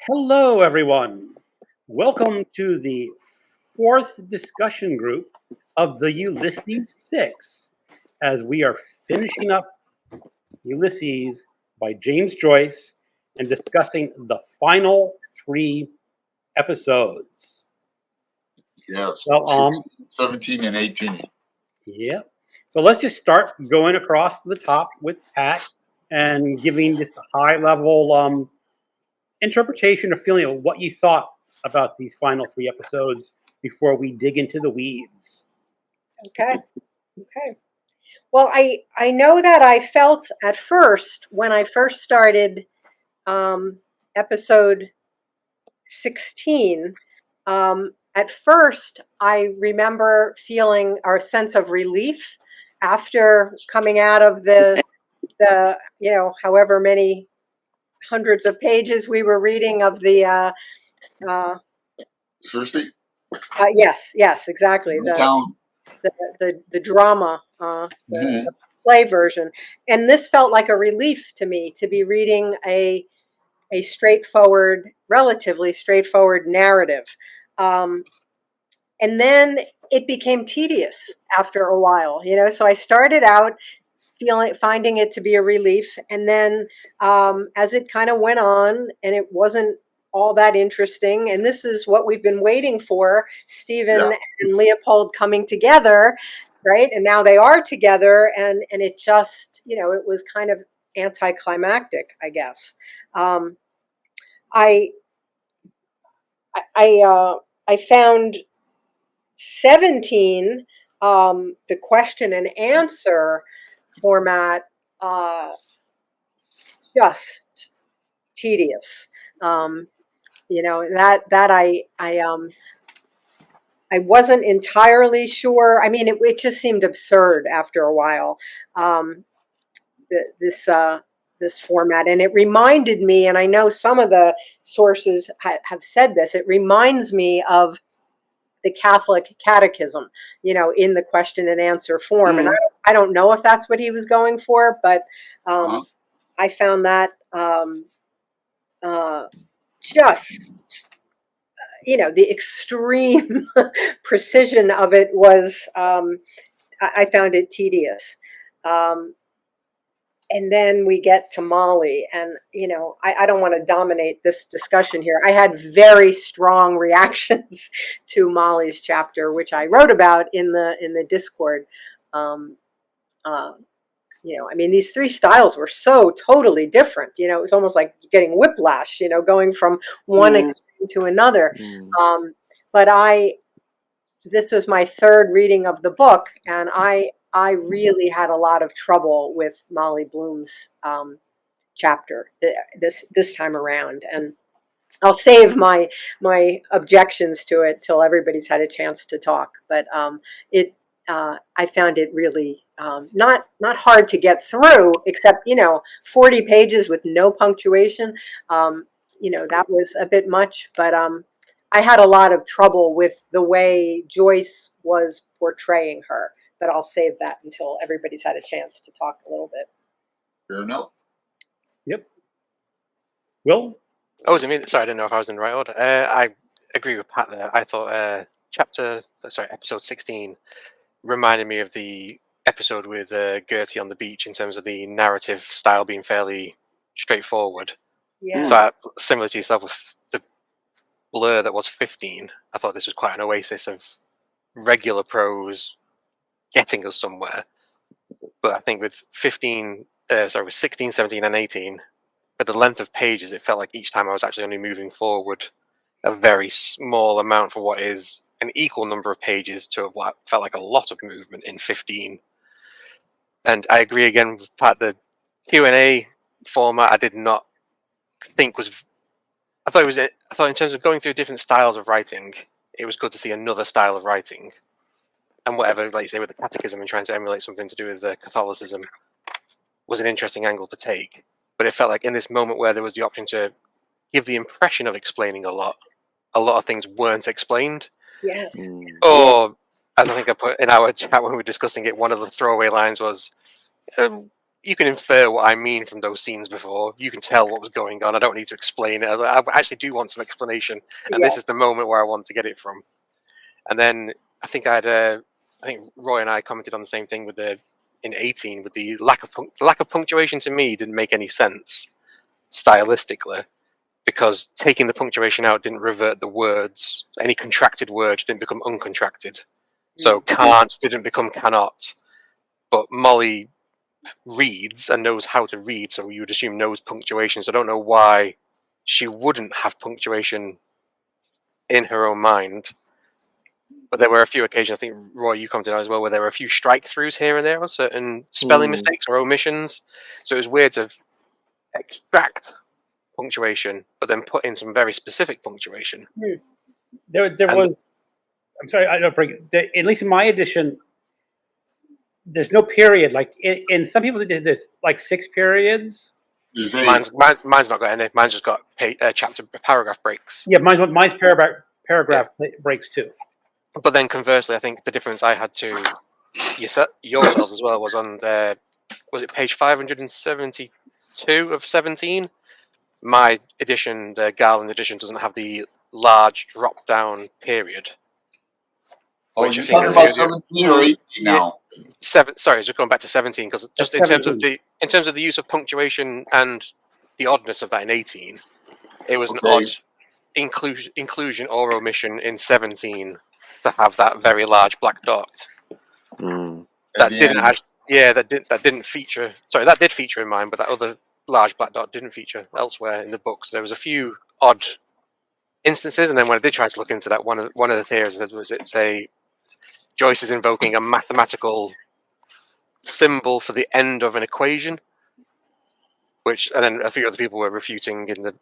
Hello, everyone. Welcome to the fourth discussion group of the Ulysses 6 as we are finishing up Ulysses by James Joyce and discussing the final three episodes. Yes, So, 17 and 18. yeah. So let's just start going across the top with Pat and giving just a high level interpretation or feeling of what you thought about these final three episodes before we dig into the weeds. Okay. Well, I know that I felt at first when I first started episode 16. At first, I remember feeling our sense of relief after coming out of the however many hundreds of pages we were reading of the Thursday? yes, exactly. The drama, the play version. And this felt like a relief to me to be reading a straightforward, relatively straightforward narrative. And then it became tedious after a while, so I started out finding it to be a relief. And then as it kind of went on and it wasn't all that interesting, and this is what we've been waiting for, Stephen and Leopold coming together, right? And now they are together, and it just, it was kind of anticlimactic, I guess. I found 17, the question and answer format, just tedious. That I wasn't entirely sure. I mean, it just seemed absurd after a while. This format, and it reminded me, and I know some of the sources have said this, it reminds me of the Catholic catechism, in the question and answer form. And I don't know if that's what he was going for, but I found that just, the extreme precision of it was, I found it tedious. And then we get to Molly, and I don't want to dominate this discussion here. I had very strong reactions to Molly's chapter, which I wrote about in the Discord. I mean, these three styles were so totally different. It was almost like getting whiplash. Going from one extreme to another. But this was my third reading of the book, and I really had a lot of trouble with Molly Bloom's chapter this time around, and I'll save my objections to it till everybody's had a chance to talk. But I found it really not hard to get through, except 40 pages with no punctuation. That was a bit much, but I had a lot of trouble with the way Joyce was portraying her. But I'll save that until everybody's had a chance to talk a little bit. Fair enough. Yep. Will? Oh, was it me? Sorry, I didn't know if I was in the right order. I agree with Pat there. I thought episode 16 reminded me of the episode with Gertie on the beach in terms of the narrative style being fairly straightforward. Yeah. So similar to yourself with the blur that was 15, I thought this was quite an oasis of regular prose getting us somewhere. But I think with 16, 17, and 18, but the length of pages, it felt like each time I was actually only moving forward a very small amount for what is an equal number of pages to what felt like a lot of movement in 15. And I agree again with Pat, the Q&A format I did not think was... I thought in terms of going through different styles of writing, it was good to see another style of writing. And whatever, like you say, with the catechism and trying to emulate something to do with Catholicism was an interesting angle to take. But it felt like in this moment where there was the option to give the impression of explaining a lot of things weren't explained. Yes. Or, as I think I put in our chat when we were discussing it, one of the throwaway lines was, you can infer what I mean from those scenes before. You can tell what was going on. I don't need to explain it. I actually do want some explanation, and this is the moment where I want to get it from. And then I think I think Roy and I commented on the same thing in 18 with the lack of punctuation. To me, didn't make any sense stylistically, because taking the punctuation out didn't revert the words. Any contracted word didn't become uncontracted. So can't didn't become cannot. But Molly reads and knows how to read, so you would assume knows punctuation. So I don't know why she wouldn't have punctuation in her own mind. But there were a few occasions, I think, Roy, you commented on as well, where there were a few strike-throughs here and there on certain spelling mistakes or omissions. So it was weird to extract punctuation, but then put in some very specific punctuation. There was. I'm sorry, I don't bring it. At least in my edition, there's no period. Like in some people's edition, there's like 6 periods. Mine's not got any. Mine's just got chapter paragraph breaks. Yeah, mine's paragraph breaks too. But then conversely, I think the difference I had to yourselves as well was on was it page 572 of 17? My edition, the Garland edition, doesn't have the large drop down period. Oh, Which you're I think talking about 17 or 18 now? Sorry, just going back to 17, because just in terms of the use of punctuation and the oddness of that in 18, it was an odd inclusion or omission in 17 to have that very large black dot. That didn't feature. Sorry, that did feature in mine, but that other large black dot didn't feature elsewhere in the books. There was a few odd instances, and then when I did try to look into that, one of the theories was Joyce is invoking a mathematical symbol for the end of an equation, and then a few other people were refuting in the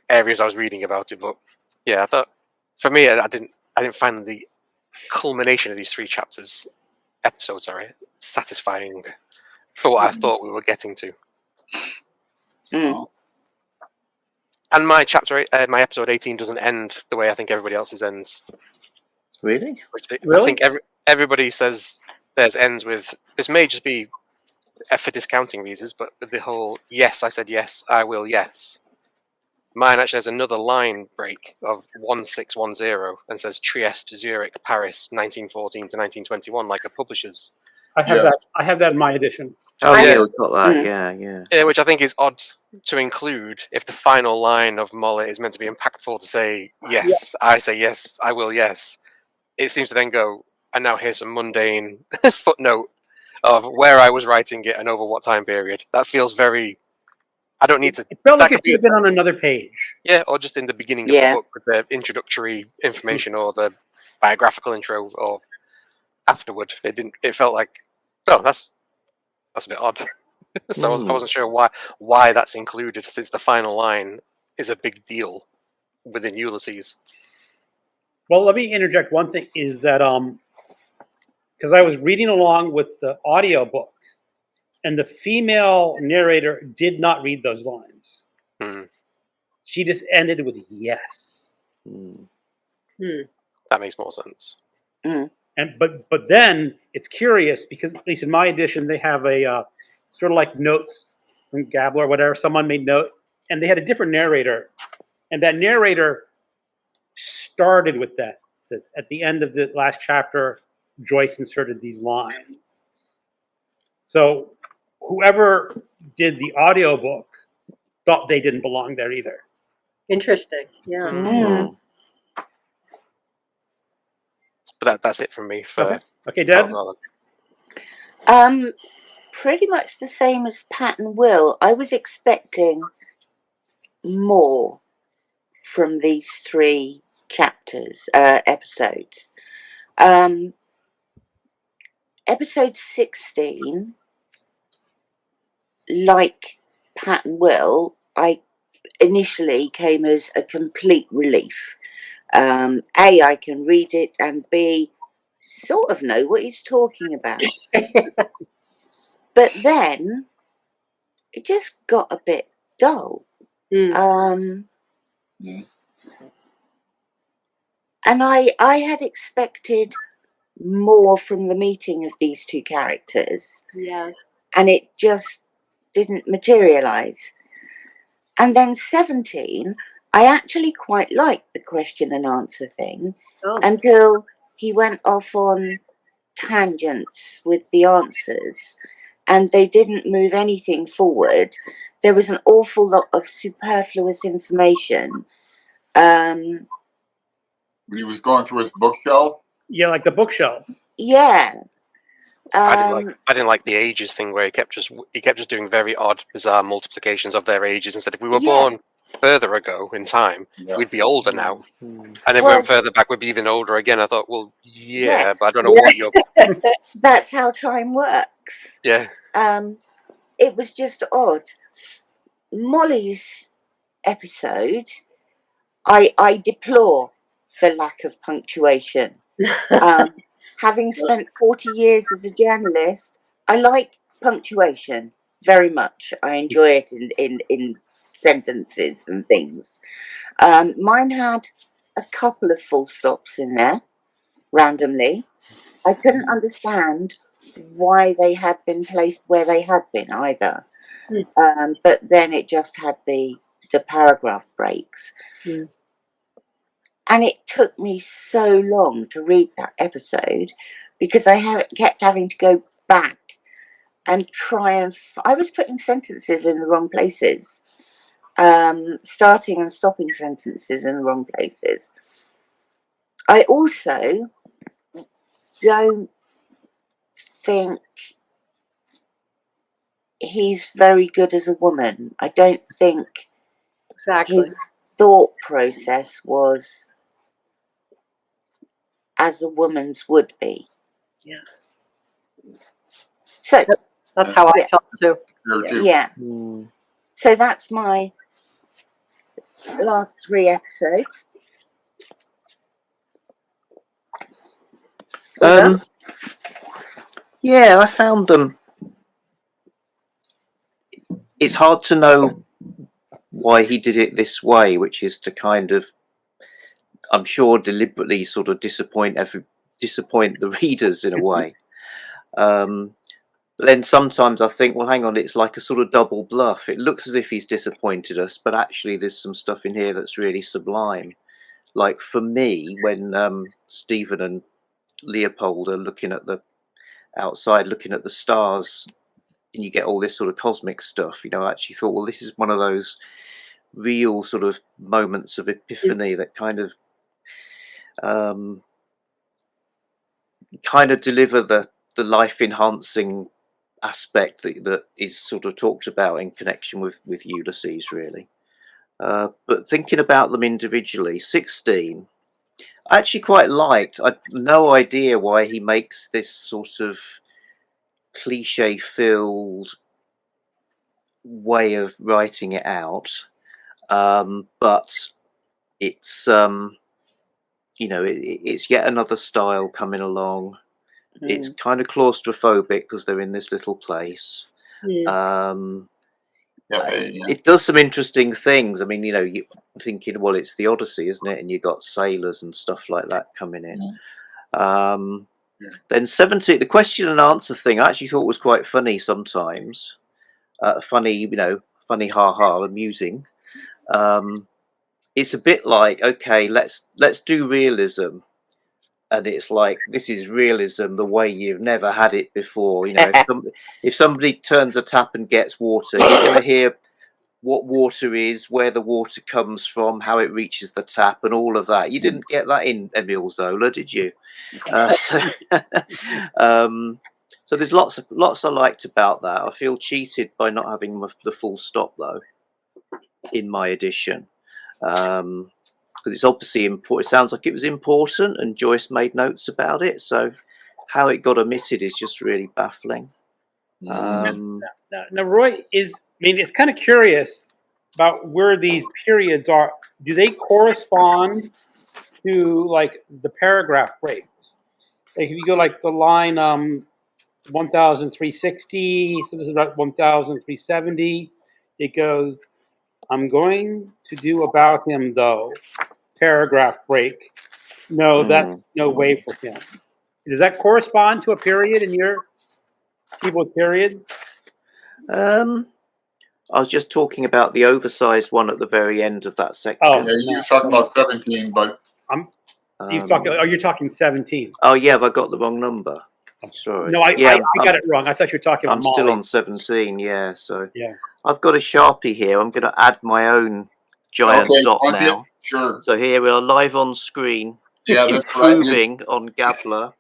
areas I was reading about it. But yeah, I thought for me, I didn't find the culmination of these 3 episodes, satisfying for what I thought we were getting to. And my my episode 18 doesn't end the way I think everybody else's ends. Really? I think everybody says theirs ends with, this may just be for discounting reasons, but with the whole yes, I said yes, I will, yes. Mine actually has another line break of 1610 and says Trieste, Zurich, Paris, 1914 to 1921, like a publisher's. I have that in my edition. Oh yeah, we've got that. Yeah. Which I think is odd to include if the final line of Molly is meant to be impactful, to say yes, I say yes, I will, yes. It seems to then go, and now here's some mundane footnote of where I was writing it and over what time period. That feels very. I don't need to. It felt like it should have been on another page. Yeah, or just in the beginning of the book with the introductory information or the biographical intro, or afterward. It didn't. It felt like, oh, that's a bit odd. So I wasn't sure why that's included, since the final line is a big deal within Ulysses. Well, let me interject one thing, is that because I was reading along with the audiobook, and the female narrator did not read those lines. She just ended with yes. That makes more sense. But then it's curious, because at least in my edition they have a sort of like notes from Gabler or whatever. Someone made note, and they had a different narrator, and that narrator started with that. So at the end of the last chapter, Joyce inserted these lines. So whoever did the audiobook thought they didn't belong there either. Interesting. Yeah. But that's it from me. Okay, Debs? Pretty much the same as Pat and Will. I was expecting more from these 3 episodes. Episode 16, like Pat and Will, I initially came as a complete relief. A, I can read it, and B, sort of know what he's talking about. But then it just got a bit dull. And I had expected more from the meeting of these 2 characters. Yes. And it just didn't materialise. And then 17, I actually quite liked the question and answer thing until he went off on tangents with the answers and they didn't move anything forward. There was an awful lot of superfluous information. When he was going through his bookshelf. Yeah, like the bookshelf. Yeah. I didn't like the ages thing where he kept just doing very odd, bizarre multiplications of their ages and said if we were born further ago in time, we'd be older now. And if we went further back, we'd be even older again. I thought, well, but I don't know what you're. That's how time works. Yeah. It was just odd. Molly's episode, I deplore the lack of punctuation. Having spent 40 years as a journalist, I like punctuation very much. I enjoy it in sentences and things. Mine had a couple of full stops in there randomly. I couldn't understand why they had been placed where they had been either. But then it just had the paragraph breaks. And it took me so long to read that episode because I kept having to go back and try and... I was putting sentences in the wrong places. Starting and stopping sentences in the wrong places. I also don't think he's very good as a woman. I don't think his thought process was as a woman's would be. Yes. So that's how I felt too. Yeah. So that's my last 3 episodes. Yeah, I found them. It's hard to know why he did it this way, which is to kind of, I'm sure, deliberately sort of disappoint the readers in a way. But then sometimes I think, well, hang on, it's like a sort of double bluff. It looks as if he's disappointed us, but actually there's some stuff in here that's really sublime. Like for me, when Stephen and Leopold are looking at the outside, looking at the stars, and you get all this sort of cosmic stuff, you know, I actually thought, well, this is one of those real sort of moments of epiphany that kind of deliver the life enhancing aspect that is sort of talked about in connection with Ulysses, really. But thinking about them individually, 16 I actually quite liked. I had no idea why he makes this sort of cliche filled way of writing it out, but it's you know, it's yet another style coming along. It's kind of claustrophobic because they're in this little place. It does some interesting things. I mean, you know, you're thinking, well, it's the Odyssey, isn't it? And you got sailors and stuff like that coming in. Then 17, the question and answer thing, I actually thought was quite funny sometimes. Funny, you know, funny, ha, amusing. It's a bit like, okay, let's do realism. And it's like, this is realism the way you've never had it before. You know, if somebody turns a tap and gets water, you're going to hear what water is, where the water comes from, how it reaches the tap, and all of that. You didn't get that in Emile Zola, did you? So there's lots I liked about that. I feel cheated by not having the full stop though in my edition. Because it's obviously important. It sounds like it was important, and Joyce made notes about it. So how it got omitted is just really baffling. Now, Roy, it's kind of curious about where these periods are. Do they correspond to like the paragraph breaks? Like if you go like the line 1360, so this is about 1370. It goes, I'm going to do about him though. Paragraph break. No, that's no way for him. Does that correspond to a period in your keyboard periods? I was just talking about the oversized one at the very end of that section. Oh. Yeah, you were talking about 17, but You're talking 17. Oh yeah, have I got the wrong number? Sorry. No, I got it wrong. I thought you were talking about I'm still Molly. on 17. Yeah, so Yeah. I've got a Sharpie here. I'm going to add my own giant okay, dot okay, now. sure. So here we are live on screen, Yeah, that's what I did. improving on Gabler.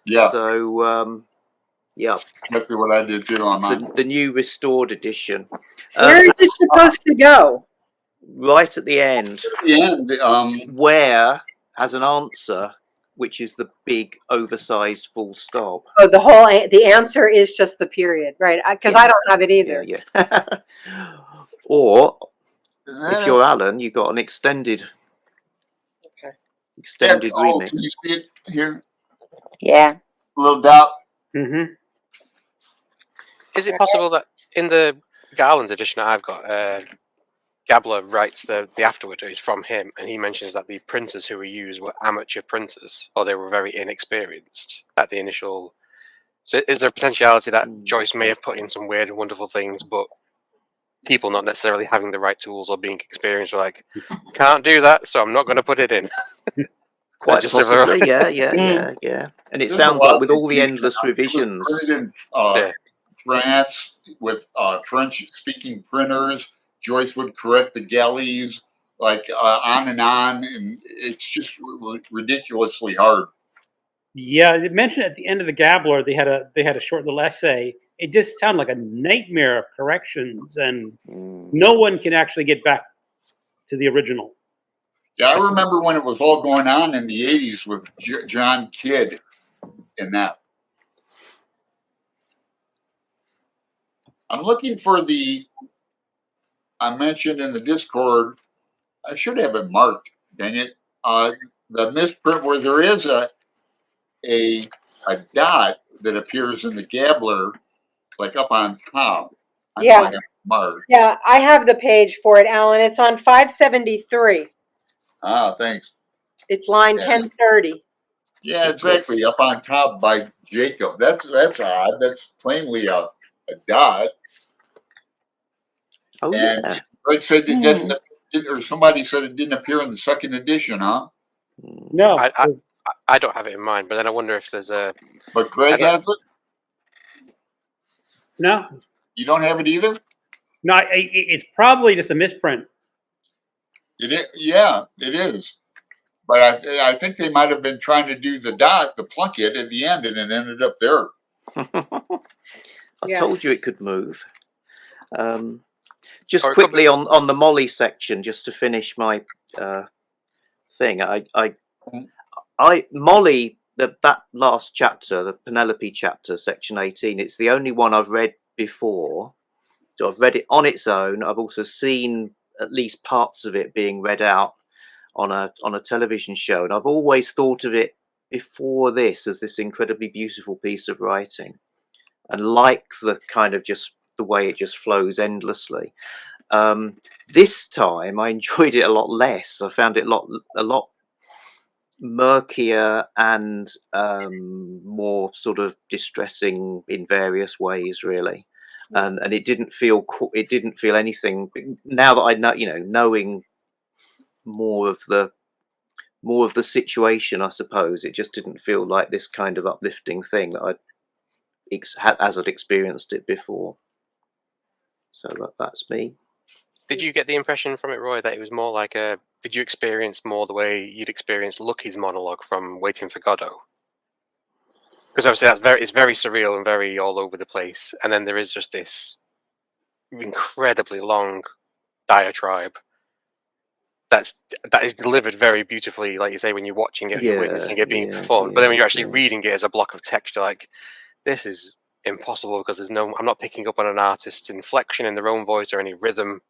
Yeah, So yeah, exactly what I did too on mine. the new restored edition. Where is it supposed to go? Right at the end, The end, where has an answer, which is the big oversized full stop. Oh, the answer is just the period, right? Because I don't have it either. Yeah. Or is that if you're Alan, you got an extended Okay. remix. Can you see it here? Yeah. Little dot. Mm-hmm. Is it possible that in the Garland edition that I've got, Gabler writes the afterword is from him, and he mentions that the printers who were used were amateur printers, or they were very inexperienced at the initial. So is there a potentiality that Joyce may have put in some weird and wonderful things, but people not necessarily having the right tools or being experienced were like, can't do that, so I'm not going to put it in. Quite just possibly, yeah. And it There's sounds a lot like with of all the confusion. endless It was revisions. printed in Yeah. France with French-speaking printers. Joyce would correct the galleys, like on, and it's just ridiculously hard. Yeah, they mentioned at the end of the Gabler they had a short little essay. It just sounded like a nightmare of corrections, and no one can actually get back to the original. Yeah, I remember when it was all going on in the 80s with John Kidd and that. I'm looking for I mentioned in the Discord, I should have it marked, dang it. The misprint where there is a dot that appears in the Gabler, like up on top. I know I have it marked. Yeah, I have the page for it, Alan. It's on 573. Ah, thanks. It's line 1030. Yeah, exactly. Up on top by Jacob. That's odd. That's plainly a dot. Oh, and yeah. Greg said it didn't, or somebody said it didn't appear in the second edition, huh? No, I don't have it in mind, but then I wonder if there's a. But Greg has it? no, You don't have it either? no. It's probably just a misprint. It is, yeah, it is. But I think they might have been trying to do the dot, the plunket at the end, and it ended up there. I told you it could move. Just Or it quickly on the Molly section, just to finish my thing. Molly, that last chapter, the Penelope chapter, section 18. It's the only one I've read before. So I've read it on its own. I've also seen at least parts of it being read out on a television show, and I've always thought of it before this as this incredibly beautiful piece of writing, and like the kind of just the way it just flows endlessly. This time I enjoyed it a lot less. I found it a lot murkier and more sort of distressing in various ways, really. And it didn't feel anything. Now that I know, knowing more of the situation, I suppose, it just didn't feel like this kind of uplifting thing that as I'd experienced it before. So that's me. Did you get the impression from it, Roy, that it was more like a? Did you experience more the way you'd experienced Lucky's monologue from Waiting for Godot? Because obviously it's very surreal and very all over the place, and then there is just this incredibly long diatribe that is delivered very beautifully, like you say, when you're watching it, you're witnessing it being performed. But then when you're actually reading it as a block of text, you're like, this is impossible because I'm not picking up on an artist's inflection in their own voice or any rhythm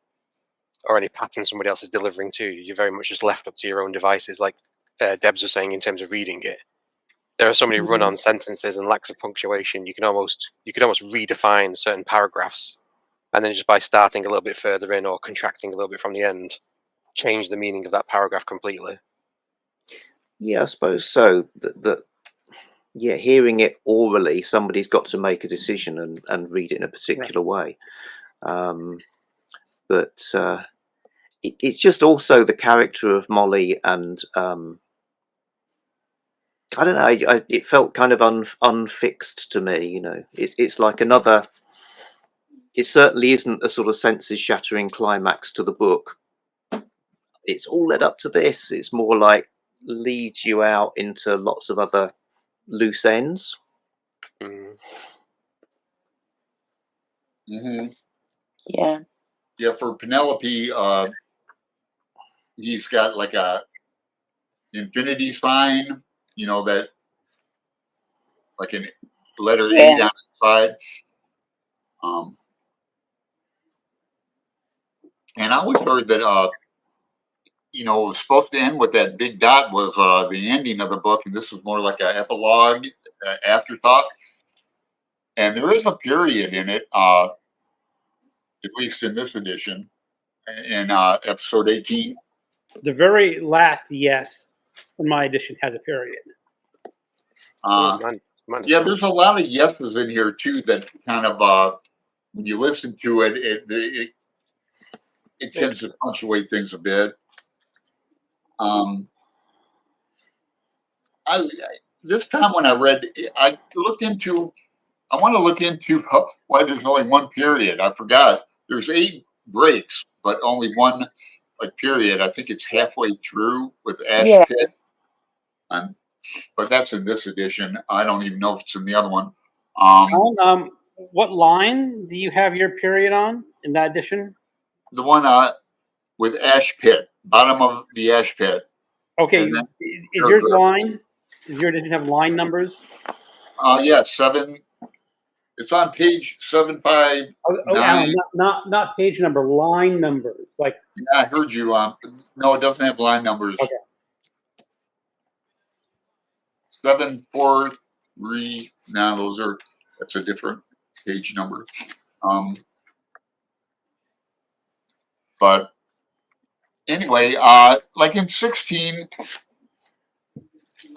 or any pattern somebody else is delivering to you. You're very much just left up to your own devices, like Debs was saying in terms of reading it. There are so many run-on sentences and lacks of punctuation. You could almost redefine certain paragraphs, and then just by starting a little bit further in or contracting a little bit from the end, change the meaning of that paragraph completely. Yeah, I suppose so. Yeah, hearing it orally, somebody's got to make a decision and read it in a particular way. but it's just also the character of Molly, and I don't know. It felt kind of unfixed to me. You know, it's like another. It certainly isn't a sort of senses-shattering climax to the book. It's all led up to this. It's more like leads you out into lots of other loose ends. Mm. Mm-hmm. Yeah. Yeah, for Penelope, he's got like a infinity sign, you know, that like a letter A Yeah. down the side. And I always heard that, you know, it was supposed to end with that big dot was the ending of the book, and this was more like an epilogue, afterthought. And there is a period in it, at least in this edition, in episode 18. The very last yes in my edition has a period. Mine as Yeah, well. there's a lot of yeses in here too that kind of, when you listen to it, it tends to punctuate things a bit. I this time when I read, I looked into. I want to look into why there's only one period. I forgot. There's 8 breaks, but only one like period. I think it's halfway through with Ash Yeah. Pit, but that's in this edition. I don't even know if it's in the other one. Alan, what line do you have your period on in that edition? The one with Ash Pit, bottom of the Ash Pit. Okay, And then- is yours line? Does your edition have line numbers? Yeah, 7. It's on page 759. Oh, Alan, not page number, line numbers. Like, Yeah, I heard you. No, it doesn't have line numbers. okay. 743. No, that's a different page number. But anyway, like in 16.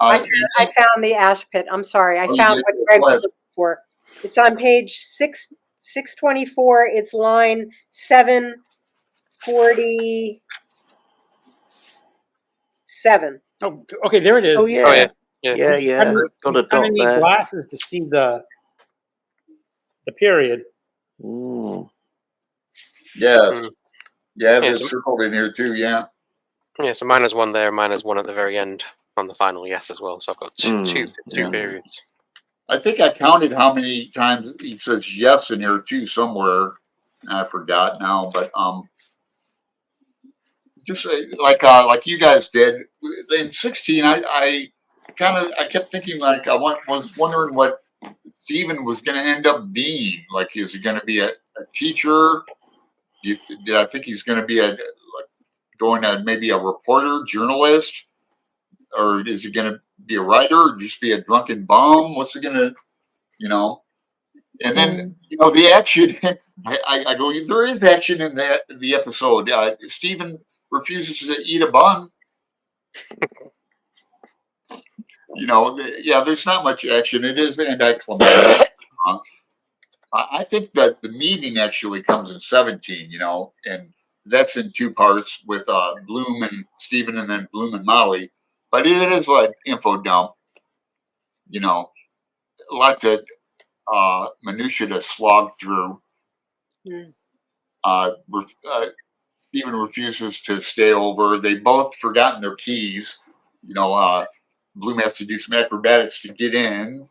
I found the ash pit. I'm sorry. I Oh, you found did? what Greg Go was ahead. looking for. It's on page 624. It's line 747. Oh, okay, there it is. Oh yeah, Oh, yeah. yeah. Got a I dot need there. glasses to see the period. Mm. Yeah. Mm. Yeah, Yeah, it's so- circled in here too. Yeah. Yeah, so mine has one there, mine has one at the very end on the final yes as well. So I've got two Yeah. periods. I think I counted how many times he says yes in here too somewhere. I forgot now, but just like you guys did in 16. I kept thinking like was wondering what Stephen was going to end up being. Like, is he going to be a teacher? Did I think he's going to be going to maybe a reporter, journalist, or is he going to be a writer, or just be a drunken bum? What's he going to, you know? And then the action. I go, there is action in the episode. Stephen refuses to eat a bun. There's not much action. It is anticlimactic. I think that the meeting actually comes in 17, and that's in 2 parts with Bloom and Stephen, and then Bloom and Molly. But it is like info dump, a lot of minutia to slog through. Stephen refuses to stay over. They both forgotten their keys. Bloom has to do some acrobatics to get in.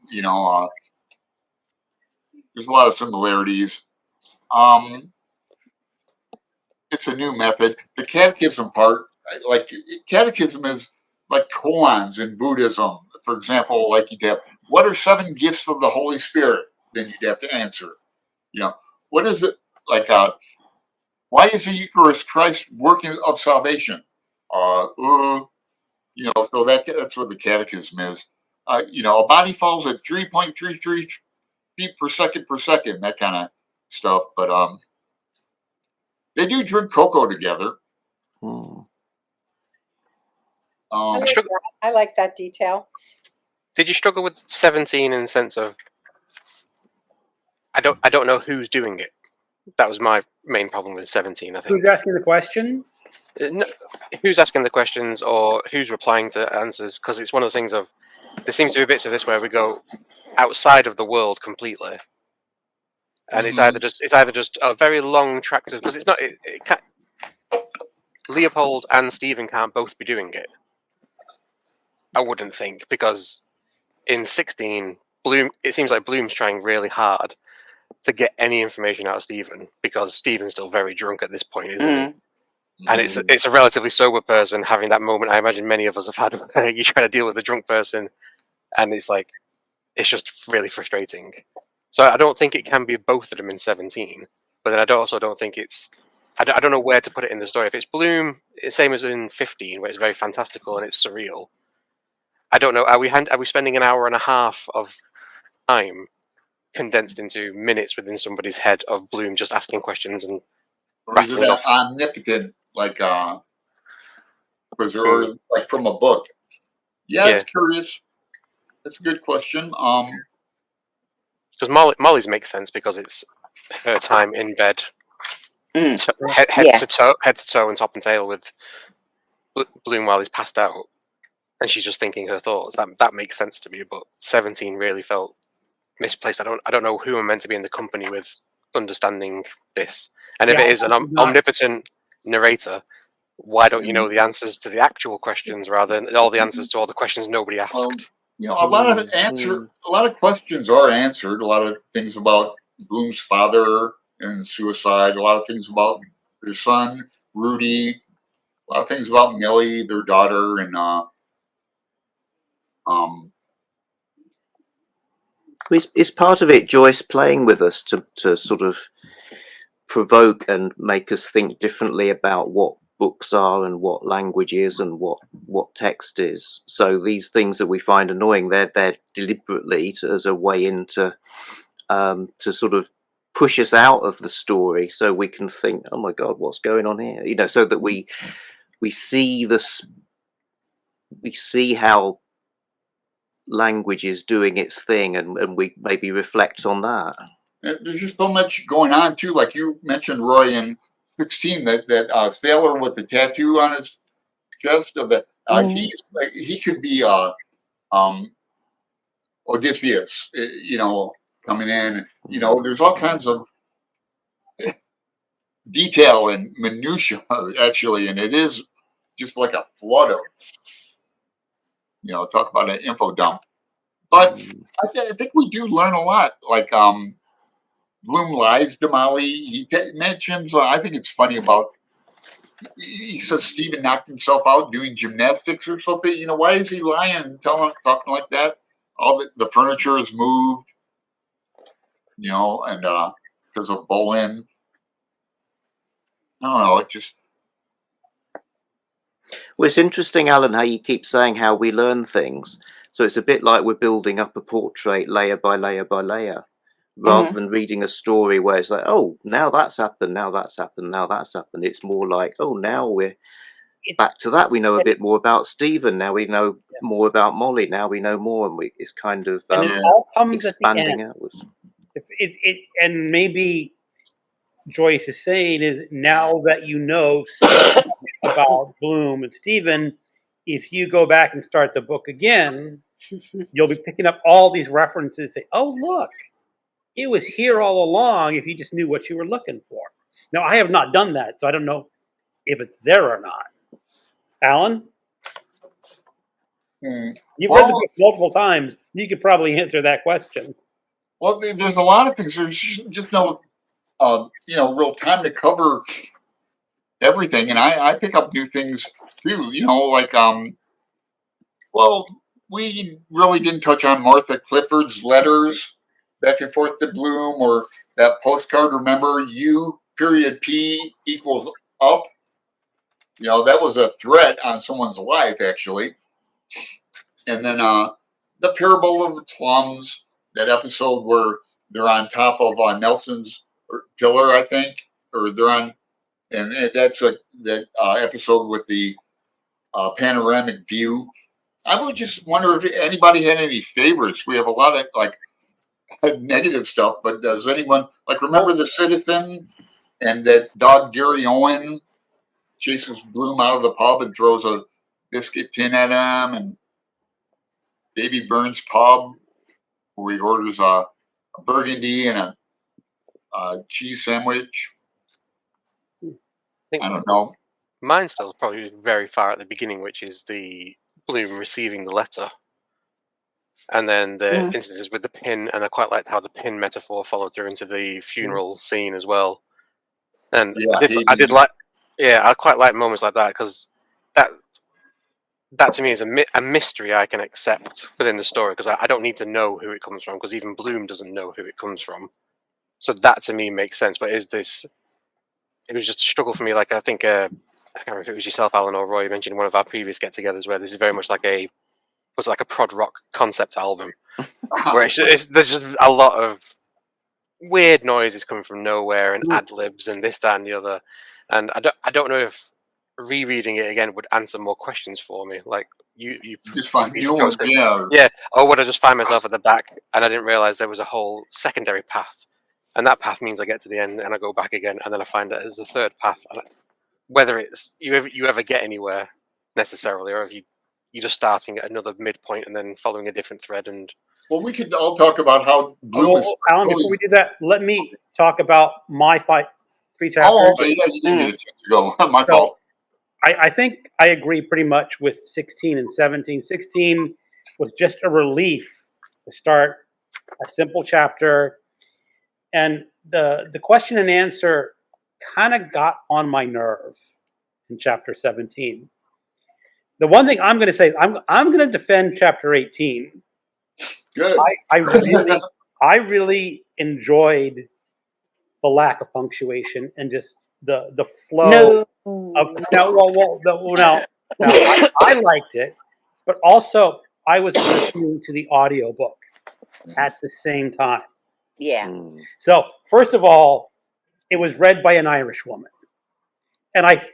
There's a lot of similarities. It's a new method. The catechism part, like catechism is like koans in Buddhism. For example, like you'd have, what are 7 gifts of the Holy Spirit? Then you'd have to answer. What is it like? Why is the Eucharist Christ's working of salvation? So that's what the catechism is. A body falls at 3.33 feet per second, that kind of stuff. But they do drink cocoa together. I like that detail. Did you struggle with 17 in the sense of I don't know who's doing it? That was my main problem with 17, I think. Who's asking the question? No, who's asking the questions or who's replying to answers? Because it's one of those things of, there seems to be bits of this where we go outside of the world completely. And it's either just a very long tract of, because it's not, it can't, Leopold and Stephen can't both be doing it. I wouldn't think, because in 16, Bloom, it seems like Bloom's trying really hard to get any information out of Stephen, because Stephen's still very drunk at this point, isn't he? And it's a relatively sober person having that moment. I imagine many of us have had where you're trying to deal with a drunk person, and it's like, it's just really frustrating. So I don't think it can be both of them in 17, but then I also don't think it's, I don't know where to put it in the story. If it's Bloom, it's same as in 15, where it's very fantastical and it's surreal. I don't know. Are we spending an hour and a half of time condensed into minutes within somebody's head of Bloom just asking questions and Or is it rattling that off? omnipotent, like or like from a book? Yeah, it's curious. That's a good question. Because Molly's makes sense because it's her time in bed, head to toe and top and tail with Bloom while he's passed out, and she's just thinking her thoughts. That makes sense to me. But 17 really felt misplaced. I don't know who I'm meant to be in the company with understanding this. And if it is an omnipotent narrator, why don't you know the answers to the actual questions rather than all the answers to all the questions nobody asked? A lot of questions are answered. A lot of things about Bloom's father and suicide. A lot of things about their son Rudy. A lot of things about Millie, their daughter, and Is part of it Joyce playing with us to sort of provoke and make us think differently about what books are and what language is and what text is. So these things that we find annoying, they're deliberately as a way into to sort of push us out of the story, so we can think, oh my God, what's going on here? You know, so that we see we see how language is doing its thing, and we maybe reflect on that. There's just so much going on too. Like you mentioned, Roy, in 16, that sailor with the tattoo on his chest of that. He could be Odysseus, coming in. There's all kinds of detail and minutia actually, and it is just like a flood of, talk about an info dump. But I think we do learn a lot. Like Bloom lies to Molly. He mentions, I think it's funny about, he says Stephen knocked himself out doing gymnastics or something. Why is he lying and talking like that? All the furniture is moved, and because of Bolin. I don't know. It just. Well, it's interesting, Alan, how you keep saying how we learn things. So it's a bit like we're building up a portrait layer by layer by layer, rather than reading a story where it's like, oh, now that's happened, now that's happened, now that's happened. It's more like, oh, now we're back to that. We know a bit more about Stephen. Now we know more about Molly. Now we know more, and it's kind of and it all comes expanding at the end. outwards. And maybe Joyce is saying is, now that you know so much about Bloom and Stephen, if you go back and start the book again, you'll be picking up all these references. Say, oh, look, it was here all along if you just knew what you were looking for. Now, I have not done that, so I don't know if it's there or not. Alan? You've read the book multiple times. You could probably answer that question. Well, there's a lot of things. There's just no, real time to cover everything. And I pick up new things too, like, well, we really didn't touch on Martha Clifford's letters back and forth to Bloom, or that postcard, remember, U.P equals up. That was a threat on someone's life, actually. And then the Parable of the Plums, that episode where they're on top of Nelson's pillar, I think, or they're on, and that's that episode with the panoramic view. I would just wonder if anybody had any favorites. We have a lot of, like, negative stuff, but does anyone remember the Citizen and that dog Gary Owen chases Bloom out of the pub and throws a biscuit tin at him, and Davy Burns' pub where he orders a burgundy and a cheese sandwich. think I don't know. Mine's still probably very far at the beginning, which is the Bloom receiving the letter. And then the instances with the pin, and I quite liked how the pin metaphor followed through into the funeral scene as well. And I did like, I quite like moments like that, because that to me is a mystery I can accept within the story, because I don't need to know who it comes from, because even Bloom doesn't know who it comes from. So that to me makes sense. But it was just a struggle for me. Like, I think, I can't remember if it was yourself, Alan, or Roy mentioned in one of our previous get-togethers, where this is very much like a prod rock concept album, where there's just a lot of weird noises coming from nowhere and ad libs and this, that, and the other. And I don't know if rereading it again would answer more questions for me. Like you just find new ones, or would I just find myself at the back and I didn't realize there was a whole secondary path, and that path means I get to the end and I go back again, and then I find that there's a third path. Whether it's you ever get anywhere necessarily, or if you're just starting at another midpoint and then following a different thread. And well, we could all talk about how Bloom is. Alan, before we do that, let me talk about my 3 chapters. Oh, okay, yeah, you didn't get a chance to go. My fault. I think I agree pretty much with 16 and 17. 16 was just a relief to start a simple chapter, and the question and answer kind of got on my nerve in chapter 17. The one thing I'm going to say is I'm going to defend chapter 18. Good. I really enjoyed the lack of punctuation and just the flow of I liked it, but also I was listening to the audiobook at the same time. Yeah. So first of all, it was read by an Irish woman, and I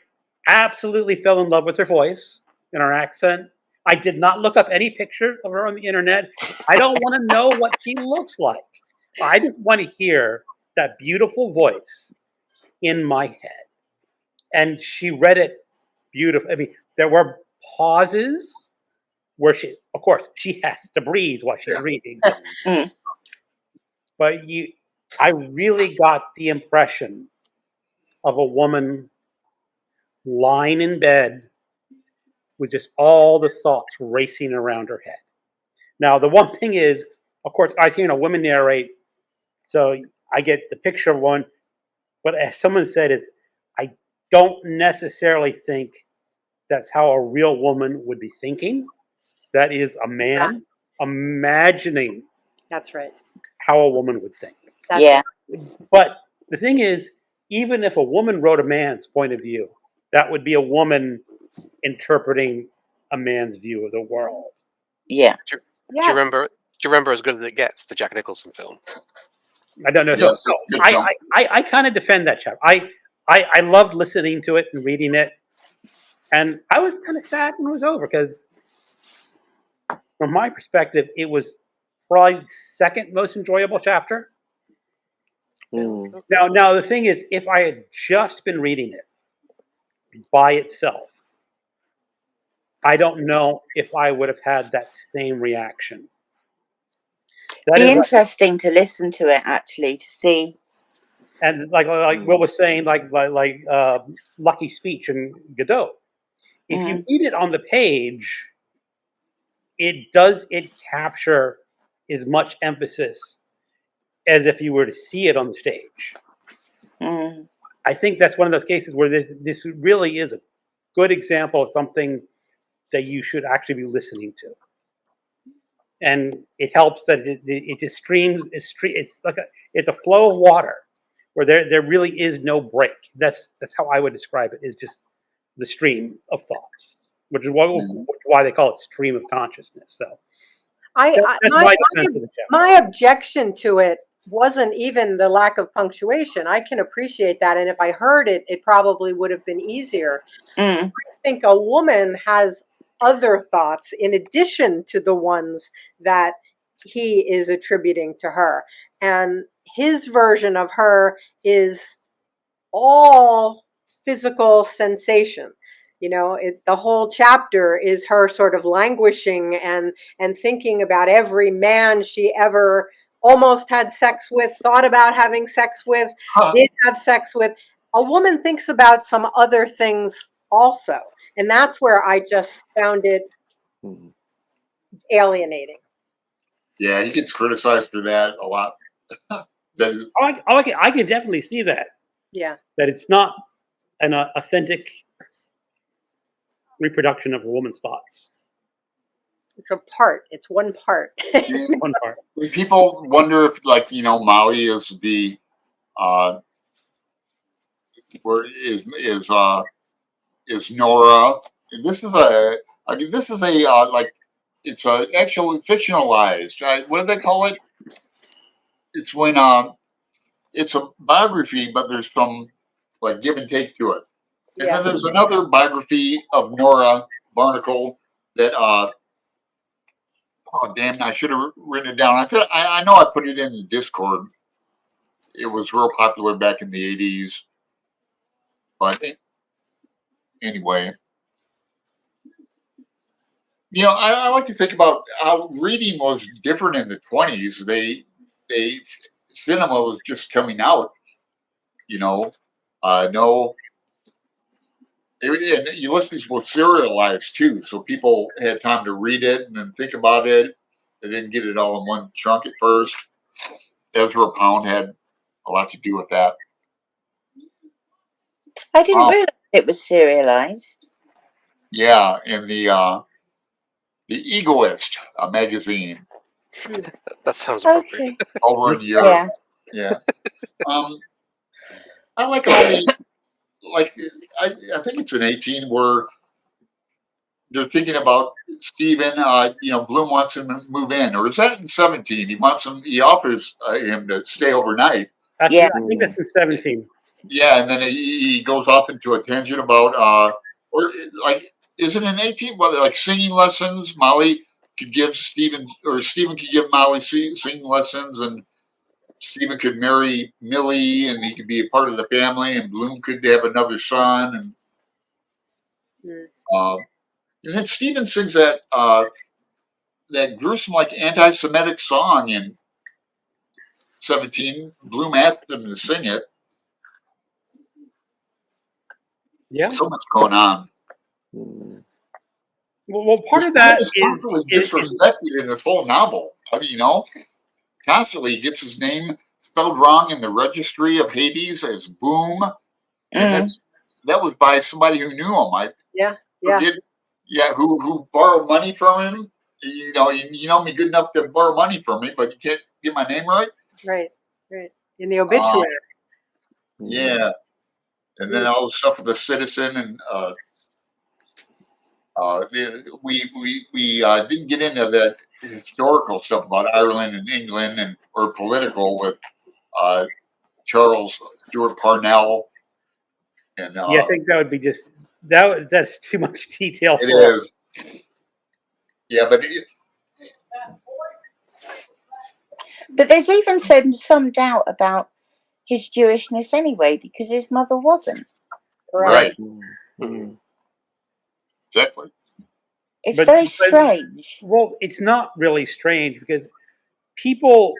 absolutely fell in love with her voice and her accent. I did not look up any picture of her on the internet. I don't want to know what she looks like. I just want to hear that beautiful voice in my head. And she read it beautifully. I mean, there were pauses where of course, she has to breathe while she's reading. But I really got the impression of a woman lying in bed with just all the thoughts racing around her head. Now, the one thing is, of course, I've seen a woman narrate, so I get the picture of one, but as someone said, I don't necessarily think that's how a real woman would be thinking. That is a man imagining That's right. how a woman would think. Yeah. But the thing is, even if a woman wrote a man's point of view, that would be a woman interpreting a man's view of the world. Yeah. Do you remember As Good as It Gets, the Jack Nicholson film? I don't know. Yes, So I kind of defend that chapter. I loved listening to it and reading it, and I was kind of sad when it was over, because from my perspective, it was probably the second most enjoyable chapter. Now the thing is, if I had just been reading it by itself, I don't know if I would have had that same reaction. It'd be interesting to listen to it, actually, to see. And like Will was saying, like Lucky Speech and Godot. If you read it on the page, it capture as much emphasis as if you were to see it on the stage. I think that's one of those cases where this really is a good example of something that you should actually be listening to. And it helps that it just streams. It's a flow of water where there really is no break. That's how I would describe it. Is just the stream of thoughts, which is why they call it stream of consciousness. So my objection to it wasn't even the lack of punctuation. I can appreciate that, and if I heard it, it probably would have been easier. I think a woman has other thoughts in addition to the ones that he is attributing to her. And his version of her is all physical sensation. The whole chapter is her sort of languishing and thinking about every man she ever almost had sex with, thought about having sex with, did have sex with. A woman thinks about some other things also. And that's where I just found it alienating. Yeah, he gets criticized for that a lot. I can definitely see that. Yeah. That it's not an authentic reproduction of a woman's thoughts. It's a part. It's one part. One part. People wonder if, like, Maui is the where is Nora. And this is a like, it's a actually fictionalized. What do they call it? It's when it's a biography, but there's some like give and take to it. And Yeah. then there's another biography of Nora Barnacle that oh damn, I should have written it down. I know I put it in the Discord. It was real popular back in the 80s. But anyway, I like to think about how reading was different in the 20s. Cinema was just coming out. No, and Ulysses was serialized too, so people had time to read it and then think about it. They didn't get it all in one chunk at first. Ezra Pound had a lot to do with that. I didn't realize it was serialized. Yeah, in the Egoist magazine. That sounds appropriate. Okay. Over in Europe. Yeah. I like all the I think it's in 18 where they're thinking about Stephen. Bloom wants him to move in, or is that in 17? He offers him to stay overnight. I think that's in 17. Yeah, and then he goes off into a tangent about or like, is it in 18? Well, like singing lessons. Molly could give Stephen, or Stephen could give Molly singing lessons, and Stephen could marry Millie, and he could be a part of the family, and Bloom could have another son, and then Stephen sings that gruesome, like, anti-Semitic song in 17. Bloom asked him to sing it. Yeah. So much going on. Well, part of that is constantly disrespected in this whole novel. I mean, constantly gets his name spelled wrong in the registry of Hades as Boom, and that was by somebody who knew him. Who borrowed money from him. You know me good enough to borrow money from me, but you can't get my name right. Right. In the obituary. Yeah, and then all the stuff with the Citizen, and we didn't get into the historical stuff about Ireland and England or political with Charles Stewart Parnell. And I think that would be that's too much detail. It is. Yeah, but there's even some doubt about his Jewishness anyway, because his mother wasn't. Right. Exactly. It's very strange. Well, it's not really strange, because people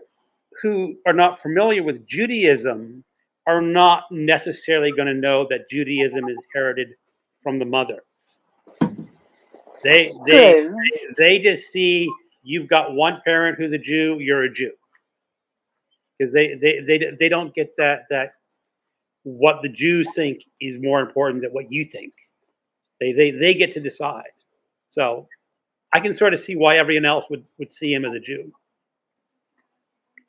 who are not familiar with Judaism are not necessarily going to know that Judaism is inherited from the mother. They just see you've got one parent who's a Jew, you're a Jew, because they don't get that what the Jews think is more important than what you think. They get to decide. So I can sort of see why everyone else would see him as a Jew.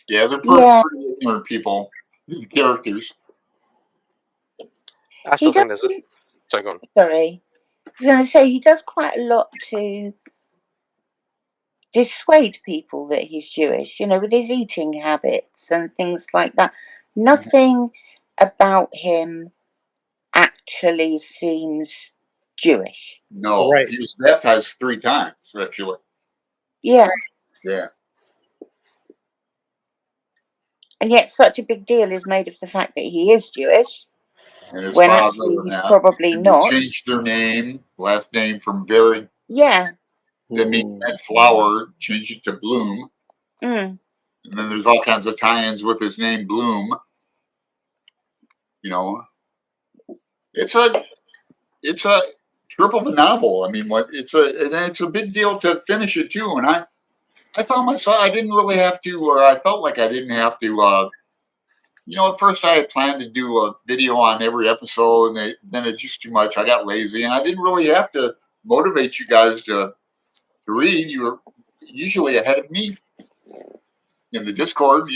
Yeah, they're pretty ignorant people, characters. I still think there's a... Sorry, go on. Sorry. I was going to say, he does quite a lot to dissuade people that he's Jewish, with his eating habits and things like that. Nothing about him actually seems Jewish. No, he was baptized 3 times, actually. Yeah. Yeah. And yet such a big deal is made of the fact that he is Jewish, And his when father, actually he's yeah. probably And they not. changed their name, last name from Berry. Yeah. That means that flower, change it to Bloom. Mm. And then there's all kinds of tie-ins with his name, Bloom. You know, it's a triple the novel. I mean, it's a big deal to finish it too. And I found myself, I didn't really have to, or I felt like I didn't have to. At first I had planned to do a video on every episode, and then it's just too much. I got lazy, and I didn't really have to motivate you guys to read. You were usually ahead of me in the Discord.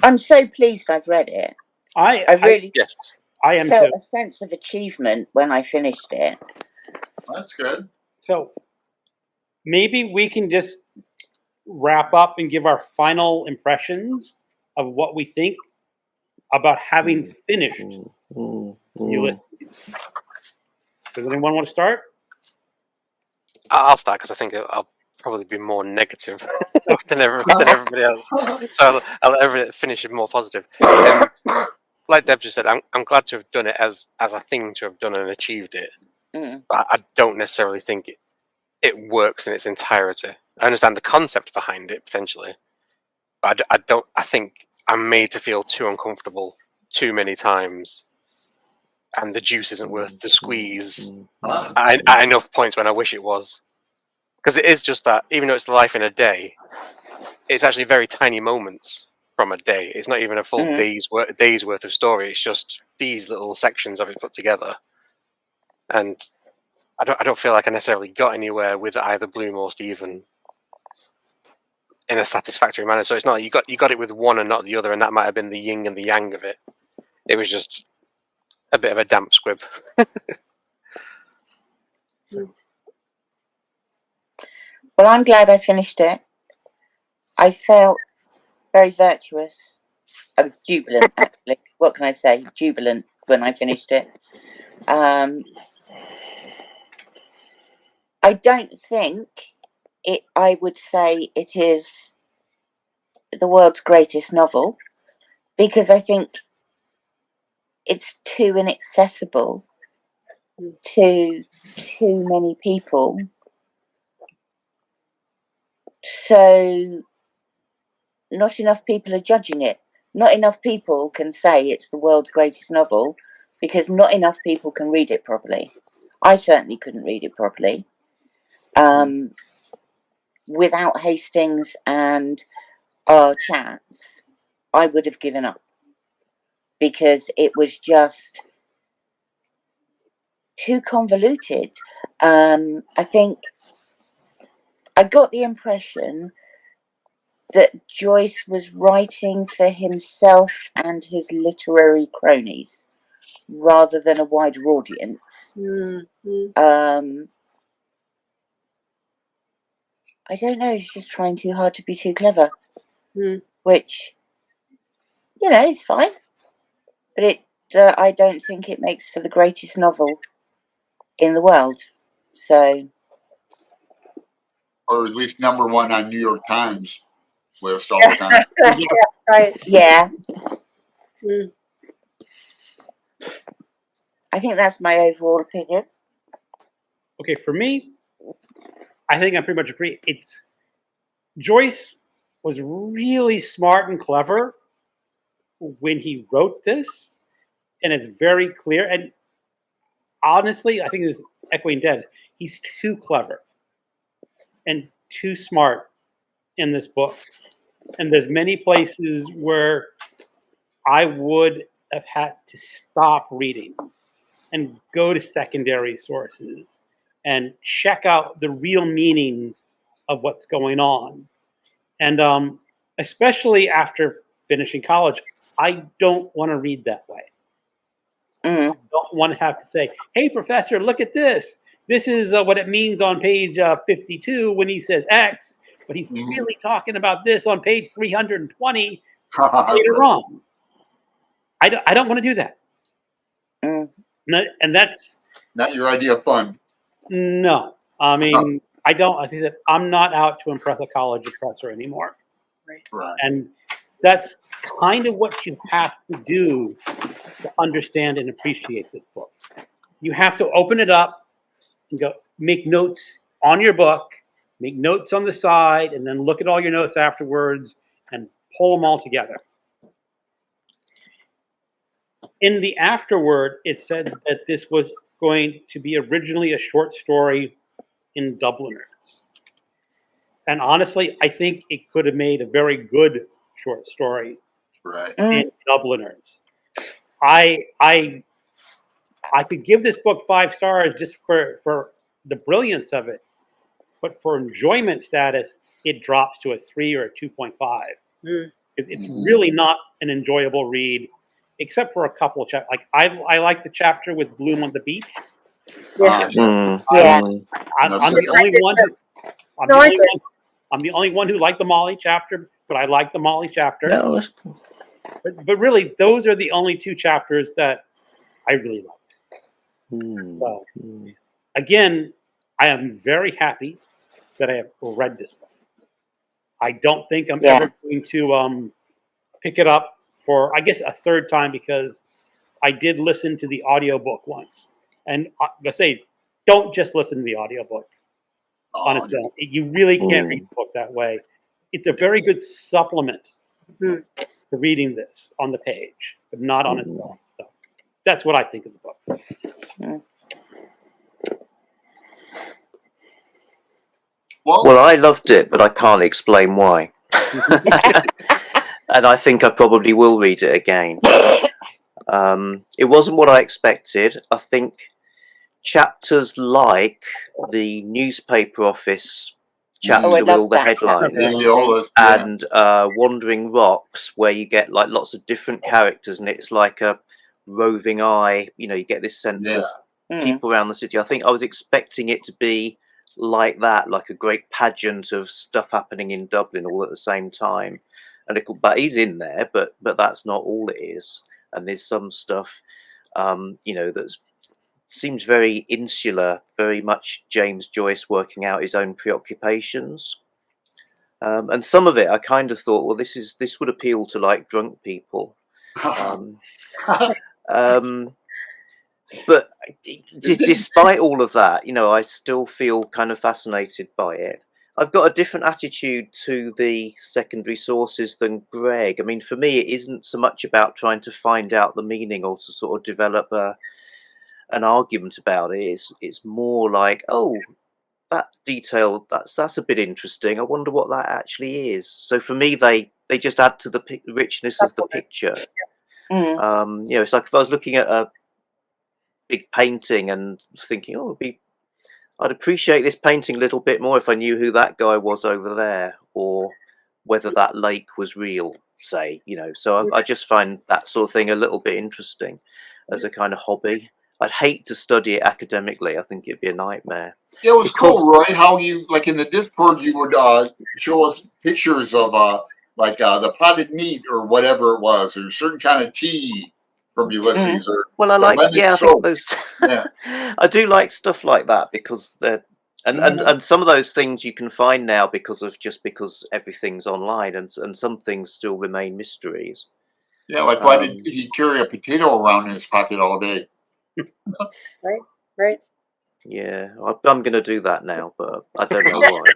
I'm so pleased I've read it. I really Yes. I am felt too. a sense of achievement when I finished it. That's good. So maybe we can just wrap up and give our final impressions of what we think about having finished Ulysses. Does anyone want to start? I'll start because I think I'll probably be more negative than everybody else. So I'll let everybody finish it more positive. Like Debs just said, I'm glad to have done it as a thing to have done and achieved it. Mm. But I don't necessarily think it works in its entirety. I understand the concept behind it potentially, but I don't. I think I'm made to feel too uncomfortable too many times, and the juice isn't worth the squeeze. At enough points when I wish it was, because it is just that. Even though it's life in a day, it's actually very tiny moments from a day. It's not even a full day's worth of story. It's just these little sections of it put together, and I don't feel like I necessarily got anywhere with either Bloom or Stephen in a satisfactory manner. So it's not like you got it with one and not the other, and that might have been the yin and the yang of it. It was just a bit of a damp squib. Well, I'm glad I finished it. I felt very virtuous. I was jubilant, actually. What can I say? Jubilant when I finished it. I don't think I would say it is the world's greatest novel, because I think it's too inaccessible to too many people. So not enough people are judging it. Not enough people can say it's the world's greatest novel, because not enough people can read it properly. I certainly couldn't read it properly. Without Hastings and our chats, I would have given up, because it was just too convoluted. I think I got the impression that Joyce was writing for himself and his literary cronies rather than a wider audience. I don't know, he's just trying too hard to be too clever, which, is fine. But I don't think it makes for the greatest novel in the world. So, Or at least number one on New York Times list all the time. Right. yeah. I think that's my overall opinion. Okay, for me, I think I pretty much agree. Joyce was really smart and clever when he wrote this, and it's very clear. And honestly, I think this is echoing Debs. He's too clever and too smart in this book. And there's many places where I would have had to stop reading and go to secondary sources and check out the real meaning of what's going on. And especially after finishing college, I don't want to read that way. I don't want to have to say, hey, professor, look at this. This is what it means on page 52 when he says X, but he's really talking about this on page 320 later on. I don't want to do that. And that's not your idea of fun. No. I mean, I don't. As I said, I'm not out to impress a college professor anymore. Right. And That's kind of what you have to do to understand and appreciate this book. You have to open it up and go make notes on your book, make notes on the side, and then look at all your notes afterwards and pull them all together. In the afterword, it said that this was going to be originally a short story in Dubliners. And honestly, I think it could have made a very good short story Right. in Dubliners. I could give this book 5 stars just for the brilliance of it, but for enjoyment status, it drops to a 3 or a 2.5. It's really not an enjoyable read, except for a couple of chapters. Like I like the chapter with Bloom on the beach. Yeah. Yeah. I'm the only one. I'm the only one who liked the Molly chapter, but I like the Molly chapter. No, But really, those are the only 2 chapters that I really liked. So, again, I am very happy that I have read this book. I don't think I'm ever going to pick it up for, I guess, a third time, because I did listen to the audiobook once. And I say, don't just listen to the audiobook on its own. You really can't read the book that way. It's a very good supplement to reading this on the page, but not on its own. So that's what I think of the book. Well, I loved it, but I can't explain why. And I think I probably will read it again. It wasn't what I expected. I think chapters like the newspaper office chapter with all the headlines and Wandering Rocks, where you get like lots of different characters, and it's like a roving eye. You know, you get this sense of people around the city. I think I was expecting it to be like that, like a great pageant of stuff happening in Dublin all at the same time. And but he's in there, but that's not all it is. And there's some stuff, you know, that's seems very insular, very much James Joyce working out his own preoccupations. And some of it, I kind of thought, well, this would appeal to like drunk people. But despite all of that, you know, I still feel kind of fascinated by it. I've got a different attitude to the secondary sources than Greg. I mean, for me, it isn't so much about trying to find out the meaning or to sort of develop an argument about it. It's more like, oh, that detail, that's a bit interesting. I wonder what that actually is. So for me, they just add to the richness of the picture. You know, it's like if I was looking at a big painting and thinking, oh, I'd appreciate this painting a little bit more if I knew who that guy was over there, or whether that lake was real, say, you know. So I just find that sort of thing a little bit interesting as a kind of hobby. I'd hate to study it academically. I think it'd be a nightmare. Yeah, it was cool, Roy, how you, like in the Discord, you would show us pictures of like the potted meat or whatever it was, or certain kind of tea from Ulysses. Or well, I like, I think those. Yeah. I do like stuff like that because they're, and some of those things you can find now because everything's online, and some things still remain mysteries. Yeah, like why did he carry a potato around in his pocket all day? Right. Yeah, I'm going to do that now, but I don't know why.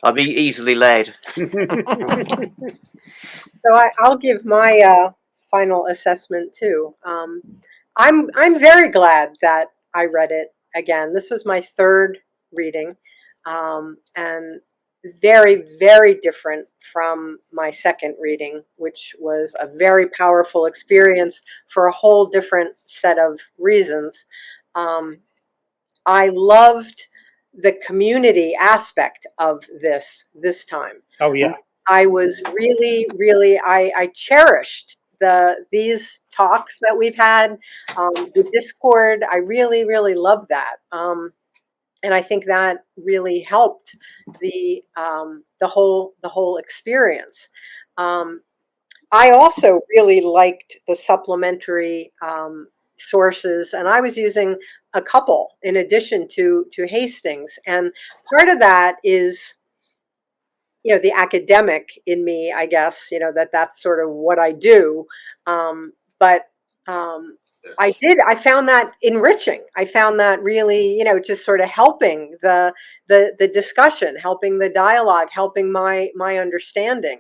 I'm easily led. So I'll give my final assessment too. I'm very glad that I read it again. This was my 3rd reading, and very, very different from my 2nd reading, which was a very powerful experience for a whole different set of reasons. I loved the community aspect of this time. Oh yeah. I was really, I cherished these talks that we've had, the Discord. I really love that. And I think that really helped the whole experience. I also really liked the supplementary sources, and I was using a couple in addition to Hastings. And part of that is, the academic in me, I guess, that's sort of what I do. But I found that enriching. I found that really, just sort of helping the discussion, helping the dialogue, helping my understanding.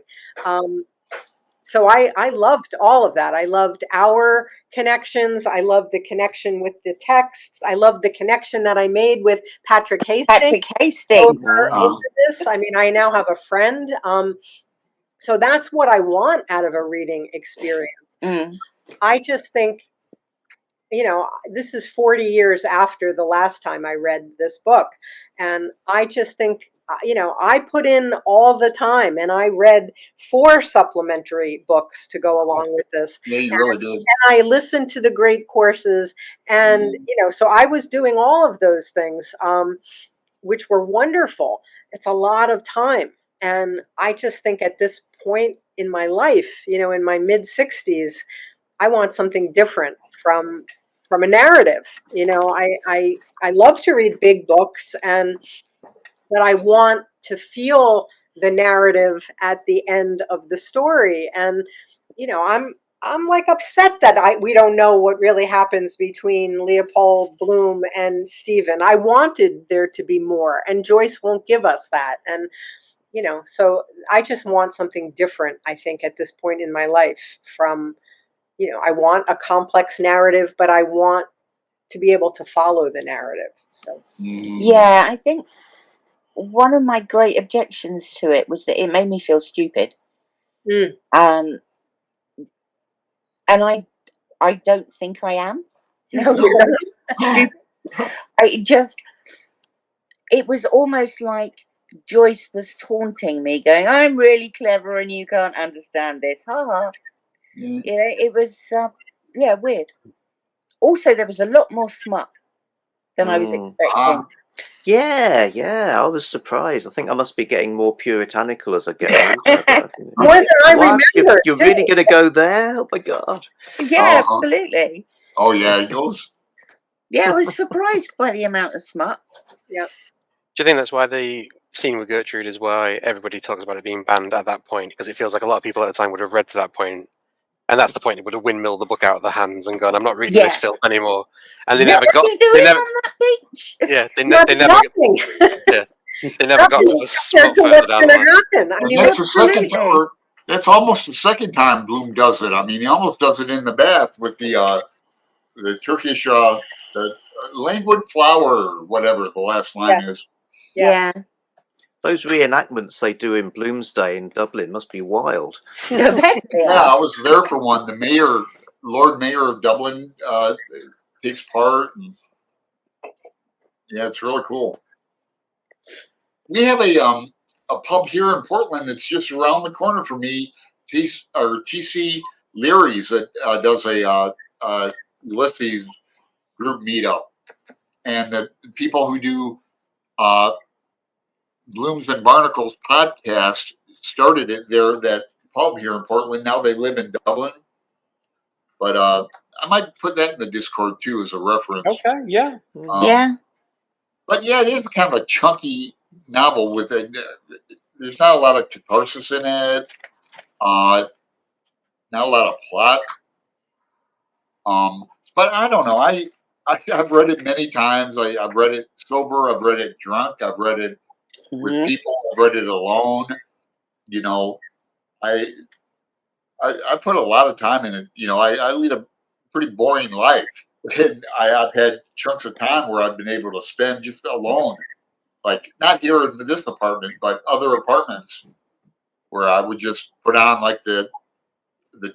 So I loved all of that. I loved our connections. I loved the connection with the texts. I loved the connection that I made with Patrick Hastings Patrick Hastings. over this. I mean, I now have a friend. So that's what I want out of a reading experience. I just think, this is 40 years after the last time I read this book. And I just think, I put in all the time, and I read 4 supplementary books to go along with this. Yeah, you really did. And I listened to the great courses. And, so I was doing all of those things, which were wonderful. It's a lot of time. And I just think at this point in my life, in my mid-60s, I want something different from a narrative. I love to read big books, but I want to feel the narrative at the end of the story. And I'm like upset that we don't know what really happens between Leopold Bloom and Stephen. I wanted there to be more, and Joyce won't give us that. And so I just want something different, I think, at this point in my life from, I want a complex narrative, but I want to be able to follow the narrative. So yeah, I think one of my great objections to it was that it made me feel stupid. And I don't think I am. Stupid. It was almost like Joyce was taunting me, going, "I'm really clever and you can't understand this. Ha ha." It was weird. Also, there was a lot more smut than I was expecting. Yeah, I was surprised. I think I must be getting more puritanical as I get older. More than I remember. You're really going to go there? Oh my God. Yeah, absolutely. Oh yeah, it goes. Yeah, I was surprised by the amount of smut. Yeah. Do you think that's why the scene with Gertrude is why everybody talks about it being banned at that point? Because it feels like a lot of people at the time would have read to that point, and that's the point. It would have windmilled the book out of their hands and gone, "I'm not reading this filth anymore." And they never got. What are you doing on that beach? Yeah, they That's never. nothing. Yeah, they never got to the smut further What's down going the to line. happen? I mean, That's the second time. That's almost the second time Bloom does it. I mean, he almost does it in the bath with the Turkish the languid flower, whatever the last line is. Yeah. Those reenactments they do in Bloomsday in Dublin must be wild. Yeah, I was there for one. The mayor, Lord Mayor of Dublin, takes part. And, yeah, it's really cool. We have a pub here in Portland that's just around the corner from me. TC Leary's that does a Ulysses group meetup, and the people who do Blooms and Barnacles podcast started it there, that pub here in Portland. Now they live in Dublin. But I might put that in the Discord too as a reference. Okay, yeah. But yeah, it is kind of a chunky novel with there's not a lot of catharsis in it. Not a lot of plot. But I don't know. I've read it many times. I've read it sober. I've read it drunk. I've read it with people. I've read it alone. I put a lot of time in it. I lead a pretty boring life. And I've had chunks of time where I've been able to spend just alone. Like, not here in this apartment, but other apartments where I would just put on like the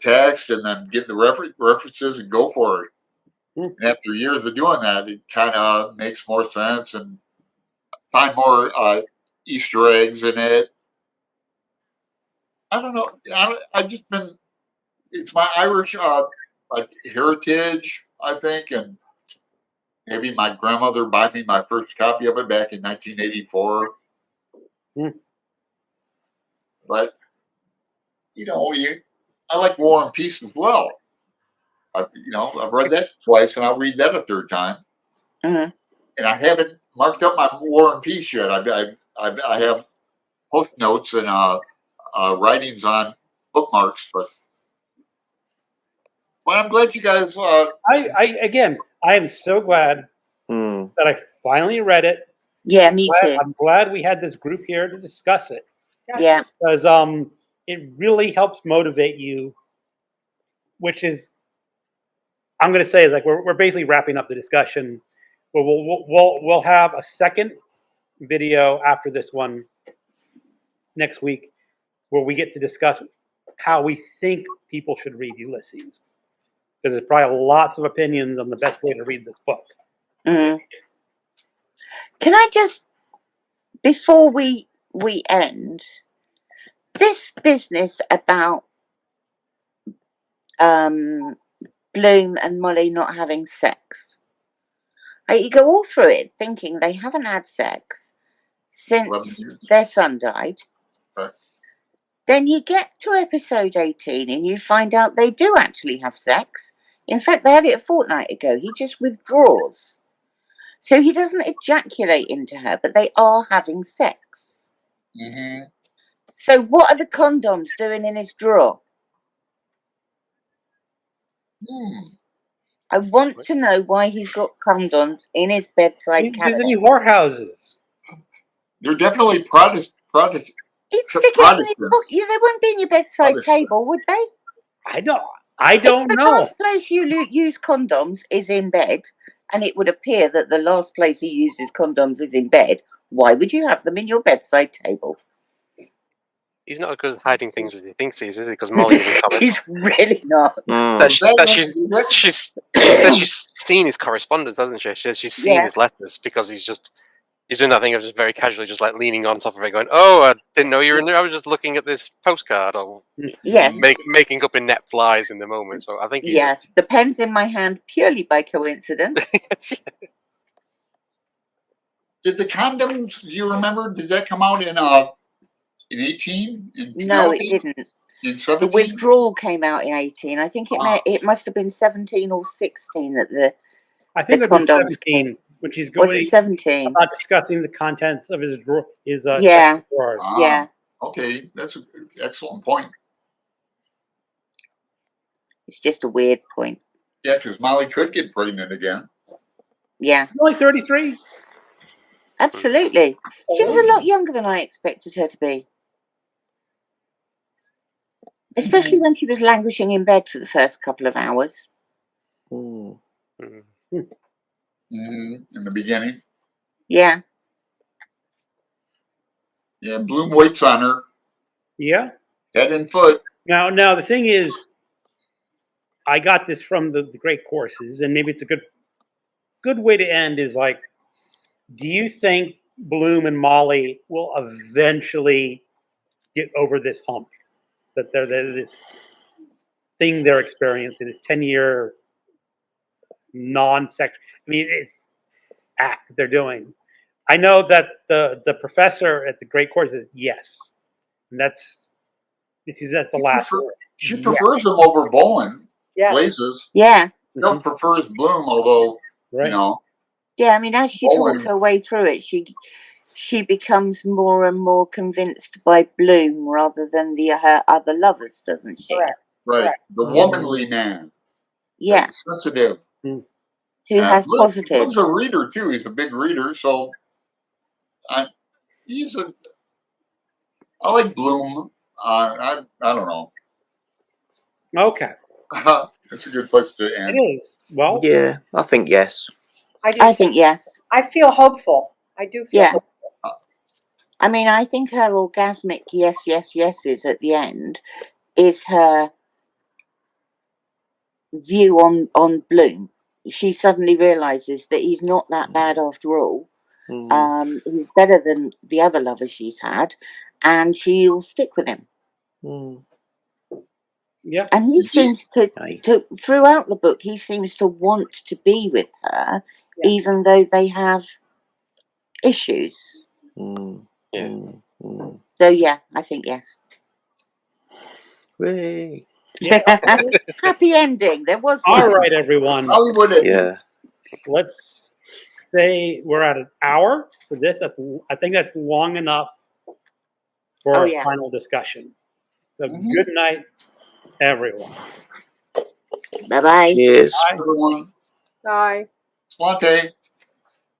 text and then get the references and go for it. And after years of doing that, it kind of makes more sense and find more Easter eggs in it. I don't know. I've just been. It's my Irish like heritage, I think, and maybe my grandmother bought me my first copy of it back in 1984. But I like War and Peace as well. I've read that twice, and I'll read that a third time. And I haven't marked up my War and Peace yet. I have post notes and writings on bookmarks, but I'm glad you guys. I am so glad that I finally read it. Yeah, me too. I'm glad we had this group here to discuss it. Yeah. Because it really helps motivate you, which is, I'm going to say, is like we're basically wrapping up the discussion. But we'll have a second video after this one next week where we get to discuss how we think people should read Ulysses. Because there's probably lots of opinions on the best way to read this book. Mm. Can I just, before we end, this business about Bloom and Molly not having sex, you go all through it thinking they haven't had sex since their son died. Right. Then you get to episode 18 and you find out they do actually have sex. In fact, they had it a fortnight ago. He just withdraws. So he doesn't ejaculate into her, but they are having sex. Mm-hmm. So what are the condoms doing in his drawer? I want to know why he's got condoms in his bedside He's cabinet. visiting whorehouses. They're definitely Protestant. He'd stick it in his book. Yeah, they wouldn't be in your bedside table, would they? I don't The know. last place you use condoms is in bed, and it would appear that the last place he uses condoms is in bed. Why would you have them in your bedside table? He's not as good at hiding things as he thinks he is he? Because Molly even comments. He's really not. She says she's seen his correspondence, hasn't she? She says she's seen his letters because he's doing that thing of just very casually just like leaning on top of it going, oh, I didn't know you were in there. I was just looking at this postcard or making up inept lies in the moment. So I think he's the pen's in my hand purely by coincidence. Did the condoms, do you remember, did that come out in 18? No, it didn't. In 17? The withdrawal came out in 18. I think it must have been 17 or 16 that I think it was 17, which is going. Was it 17? About discussing the contents of his drawer. Okay, that's an excellent point. It's just a weird point. Yeah, because Molly could get pregnant again. Yeah. Only 33. Absolutely. She was a lot younger than I expected her to be. Especially when she was languishing in bed for the first couple of hours. In the beginning. Yeah. Yeah, Bloom waits on her. Yeah. Head and foot. Now the thing is, I got this from the great courses, and maybe it's a good way to end is like, do you think Bloom and Molly will eventually get over this hump? That they're this thing they're experiencing, this 10-year non-sex. It's act they're doing. I know that the professor at the great course is yes, and that's the last word. She prefers him over Bowen. Yeah. Blazes. Yeah. She prefers Bloom, although you know. Yeah, I mean, as she talks her way through it, she becomes more and more convinced by Bloom rather than her other lovers, doesn't she? Right. The womanly man. Yeah. Sensitive. Who has positives. Bloom's a reader too. He's a big reader, so I like Bloom. I don't know. Okay. It's a good place to end. It is. Well, yeah, I think yes. I think yes. I feel hopeful. I do feel hopeful. I mean, I think her orgasmic yeses at the end is her view on Bloom. She suddenly realizes that he's not that bad after all. He's better than the other lovers she's had, and she'll stick with him. Yeah. And he seems to throughout the book, he seems to want to be with her, even though they have issues. So yeah, I think yes. Hooray. Happy ending. There was all right, everyone. Hollywood. Yeah. Let's say we're at an hour for this. I think that's long enough for Oh, our yeah. final discussion. So Mhm. good night, everyone. Bye bye. Cheers. Everyone, Bye. Swante.